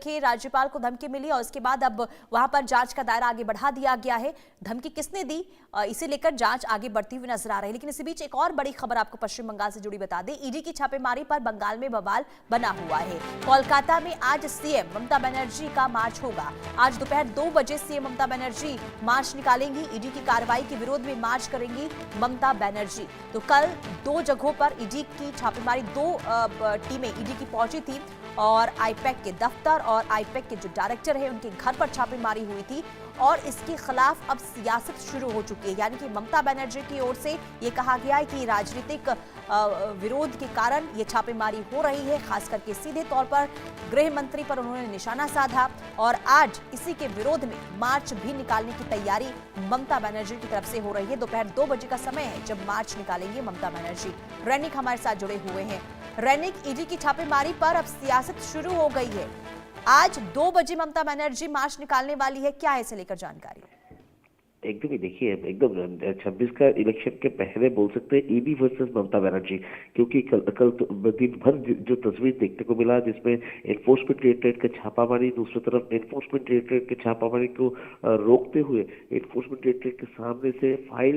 देखिए राज्यपाल को धमकी मिली और उसके बाद अब वहां पर जांच का दायरा आगे बढ़ा दिया गया है। धमकी किसने दी, इसे लेकर जांच आगे बढ़ती हुई नजर आ रही है। लेकिन इसी बीच एक और बड़ी खबर आपको पश्चिम बंगाल से जुड़ी बता दें। ईडी की छापेमारी पर बंगाल में बवाल बना हुआ है। कोलकाता में आज सीएम ममता बनर्जी का मार्च होगा। आज दोपहर 2 बजे सीएम ममता बनर्जी मार्च निकालेंगी। ईडी की कार्रवाई के विरोध में मार्च करेंगी ममता बनर्जी। तो कल 2 जगहों पर ईडी की छापेमारी, 2 टीमें ईडी की पहुंची थी और आईपैक के दफ्तर और आईपैक के जो डायरेक्टर है उनके घर पर छापेमारी हुई थी और इसके खिलाफ अब सियासत शुरू हो चुकी है। यानी कि ममता बनर्जी की ओर से ये कहा गया है कि राजनीतिक विरोध के कारण ये छापेमारी हो रही है। खास करके सीधे तौर पर गृह मंत्री पर उन्होंने निशाना साधा और आज इसी के विरोध में मार्च भी निकालने की तैयारी ममता बनर्जी की तरफ से हो रही है। दोपहर 2 बजे का समय है जब मार्च निकालेंगे ममता बनर्जी। रैनिक हमारे साथ जुड़े हुए हैं। रैनिक, ईडी की छापेमारी पर अब सियासत शुरू हो गई है। आज 2 बजे ममता बनर्जी मार्च निकालने वाली है, क्या है इसे लेकर जानकारी? एकदम ही देखिए, एकदम 26 का इलेक्शन के पहले बोल सकते हैं ईडी वर्सेस ममता बनर्जी, क्योंकि कल तो दिन भर जो तस्वीर देखने को मिला जिसमें एनफोर्समेंट डायरेक्टरेट का छापामारी, दूसरी तरफ एनफोर्समेंट डायरेक्टरेट के छापामारी को रोकते हुए एनफोर्समेंट डायरेक्टरेट के सामने से फाइल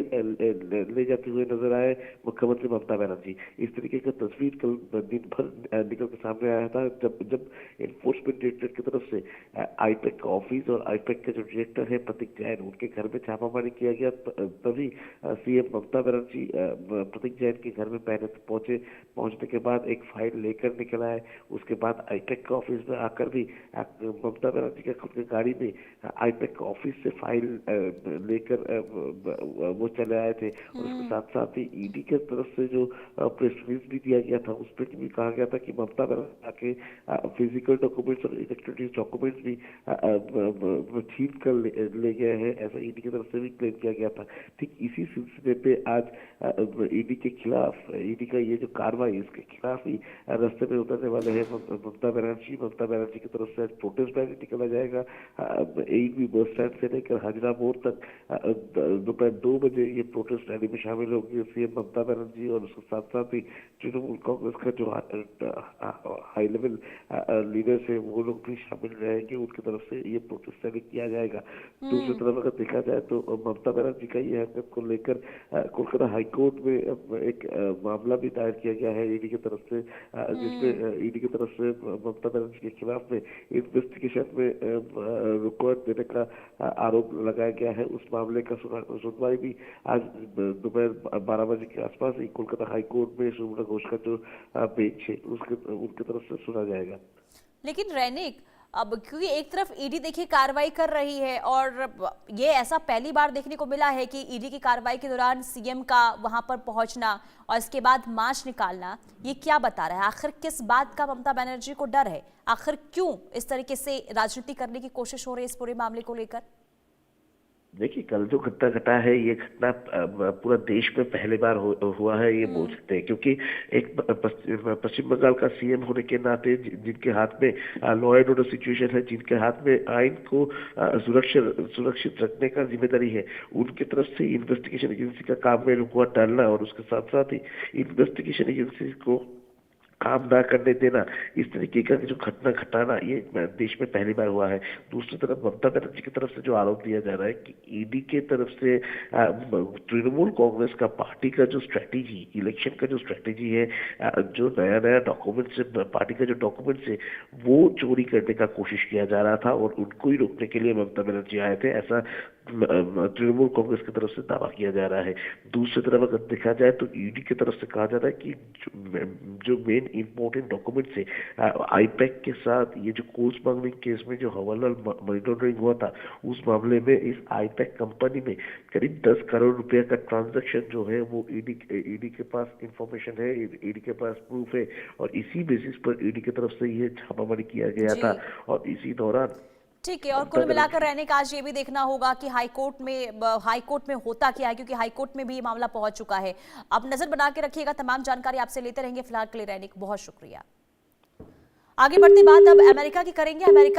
ले जाते हुए नजर आए मुख्यमंत्री ममता बनर्जी। इस तरीके का तस्वीर कल दिन भर निकल के सामने आया था जब एनफोर्समेंट डायरेक्टरेट की तरफ से आईपैक का ऑफिस और आईपैक के जो डायरेक्टर है प्रतीक जैन, उनके घर में छापामारी किया गया। तभी सीएम ममता बनर्जी प्रतीक जैन के घर में पहुंचने के बाद एक फाइल लेकर निकल आए। उसके बाद आईपैक के ऑफिस में आकर भी ममता बनर्जी के खुद की गाड़ी में आईपैक के ऑफिस से फाइल लेकर वो चले आए थे। और उसके साथ साथ ही ईडी के तरफ से जो प्रेस रिलीज भी दिया गया था उस पर भी कहा गया था कि ममता बनर्जी के फिजिकल डॉक्यूमेंट्स और इलेक्ट्रॉनिक डॉक्यूमेंट्स भी छीन कर ले गए हैं, ऐसा ईडी की तरफ से भी क्लेम किया गया था। ठीक इसी सिलसिले पे आज ईडी के खिलाफ, ईडी का ये जो कार्रवाई, इसके खिलाफ ही रास्ते में उतरने वाले हैं ममता बनर्जी की तरफ से आज प्रोटेस्ट रैली निकाला जाएगा। एबी बस स्टैंड से लेकर हाजरा मोड़ तक दोपहर 2 बजे ये प्रोटेस्ट रैली में शामिल होगी सीएम ममता बनर्जी। और उसके साथ साथ ही तृणमूल कांग्रेस का जो हाई लेवल लीडर्स है वो लोग भी शामिल रहेंगे, उनकी तरफ से ये प्रोटेस्ट रैली किया जाएगा। दूसरी तरफ अगर देखा जाए तो ममता बनर्जी का ये हरकत को लेकर कोलकाता हाईकोर्ट में एक मामला भी दायर किया गया है ईडी की तरफ से, जिसमें ईडी की तरफ से ममता बनर्जी के खिलाफ में इन्वेस्टिगेशन में रुकावट देने का आरोप लगाया गया है। उस मामले का सुनवाई भी आज दोपहर 12 बजे के आसपास ही कोलकाता हाईकोर्ट में सुमना घोष का जो बेंच है उनकी तरफ से सुना जाएगा। लेकिन रैनिक, अब क्योंकि एक तरफ ईडी देखिए कार्रवाई कर रही है और ये ऐसा पहली बार देखने को मिला है कि ईडी की कार्रवाई के दौरान सीएम का वहां पर पहुंचना और इसके बाद मार्च निकालना, ये क्या बता रहा है? आखिर किस बात का ममता बनर्जी को डर है? आखिर क्यों इस तरीके से राजनीति करने की कोशिश हो रही है इस पूरे मामले को लेकर? देखिए, कल जो घटना घटा है ये घटना पूरा देश में पहली बार हुआ है ये बोल सकते हैं, क्योंकि एक पश्चिम बंगाल का सीएम होने के नाते जिनके हाथ में लॉ एंड ऑर्डर सिचुएशन है, जिनके हाथ में आइन को सुरक्षित रखने का जिम्मेदारी है, उनकी तरफ से इन्वेस्टिगेशन एजेंसी का काम में रुकावट डालना और उसके साथ साथ ही इन्वेस्टिगेशन एजेंसी को काम ना करने देना, इस तरीके का जो घटना घटाना ये देश में पहली बार हुआ है। दूसरी तरफ ममता बनर्जी की तरफ से जो आरोप दिया जा रहा है कि ईडी के तरफ से तृणमूल कांग्रेस का पार्टी का जो स्ट्रेटेजी, इलेक्शन का जो स्ट्रेटेजी है, जो नया डॉक्यूमेंट्स है, पार्टी का जो डॉक्यूमेंट्स है वो चोरी करने का कोशिश किया जा रहा था और उनको ही रोकने के लिए ममता बनर्जी आए थे, ऐसा तृणमूल कांग्रेस की तरफ से दावा किया जा रहा है। दूसरी तरफ अगर देखा जाए तो ईडी की तरफ से कहा जा रहा है कि जो मेन इंपॉर्टेंट डॉक्यूमेंट्स है आईपैक के साथ, ये जो कोल स्मगलिंग केस में जो हवालाल मनी लॉन्ड्रिंग हुआ था उस मामले में इस आईपैक कंपनी में करीब 10 करोड़ रुपए का ट्रांजैक्शन जो है वो ईडी के पास इंफॉर्मेशन है, ईडी के पास प्रूफ है और इसी बेसिस पर ईडी की तरफ से ये छापामारी किया गया था। और इसी दौरान ठीक है, और कुल मिलाकर रहने का आज ये भी देखना होगा कि हाईकोर्ट में होता क्या है, क्योंकि हाईकोर्ट में भी ये मामला पहुंच चुका है। आप नजर बना के रखिएगा, तमाम जानकारी आपसे लेते रहेंगे। फिलहाल के लिए रैनिक बहुत शुक्रिया। आगे बढ़ते बात अब अमेरिका की करेंगे। अमेरिका